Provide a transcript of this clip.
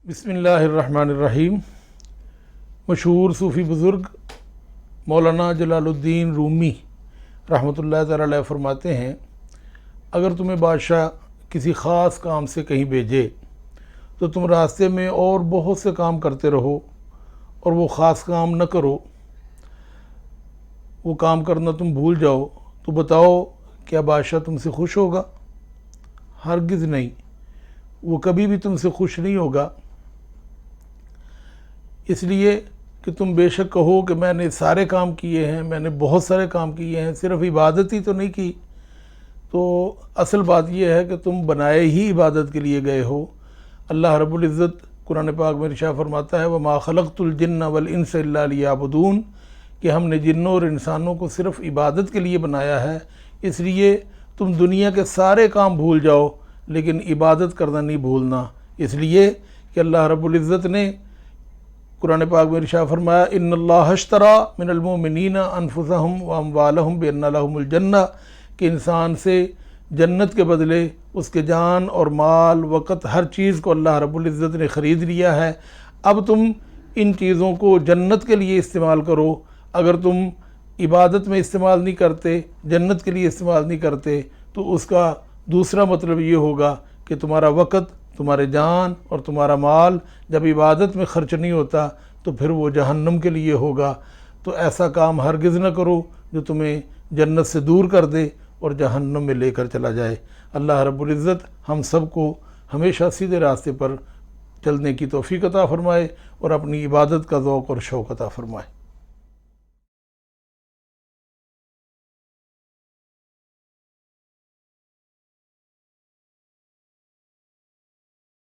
बिस्मिल्लाहिर्रहमानिर्रहीम। मशहूर सूफ़ी बुज़ुर्ग मौलाना जलालुद्दीन रूमी रहमतुल्लाह तआला अलैह फरमाते हैं, अगर तुम्हें बादशाह किसी ख़ास काम से कहीं भेजे तो तुम रास्ते में और बहुत से काम करते रहो और वो ख़ास काम न करो, वो काम करना तुम भूल जाओ, तो बताओ क्या बादशाह तुमसे खुश होगा? हरगिज़ नहीं, वो कभी भी तुमसे खुश नहीं होगा। इसलिए कि तुम बेशक कहो कि मैंने सारे काम किए हैं, मैंने बहुत सारे काम किए हैं, सिर्फ़ इबादत ही तो नहीं की। तो असल बात यह है कि तुम बनाए ही इबादत के लिए गए हो। अल्लाह रब्बुल इज़्ज़त कुरान पाक में इरशाद फरमाता है, वमा खलक़तुल जिन्ना वल इंसा इल्ला लियअबुदून, कि हमने जिन्नों और इंसानों को सिर्फ़ इबादत के लिए बनाया है। इसलिए तुम दुनिया के सारे काम भूल जाओ लेकिन इबादत करना नहीं भूलना। इसलिए कि अल्लाह रब्बुल इज़्ज़त ने कुरान पाक में इरशाद फरमाया, इन्नल्लाह अश्तरा मिनल मुमिनीना अनफुसहुम व अम्वालहुम बिअन्ना लहुमुल जन्नह, कि इंसान से जन्नत के बदले उसके जान और माल वक़्त हर चीज़ को अल्लाह रब्बुल इज़्ज़त ने ख़रीद लिया है। अब तुम इन चीज़ों को जन्नत के लिए इस्तेमाल करो। अगर तुम इबादत में इस्तेमाल नहीं करते, जन्नत के लिए इस्तेमाल नहीं करते, तो उसका दूसरा मतलब ये होगा कि तुम्हारा वक़्त, तुम्हारे जान और तुम्हारा माल जब इबादत में ख़र्च नहीं होता तो फिर वो जहन्नम के लिए होगा। तो ऐसा काम हरगिज़ न करो जो तुम्हें जन्नत से दूर कर दे और जहन्नम में लेकर चला जाए। अल्लाह रब्बुल इज़्ज़त हम सब को हमेशा सीधे रास्ते पर चलने की तौफ़ीक़ अता फ़रमाए और अपनी इबादत का ज़ौक़ और शौक़ अता फ़रमाए।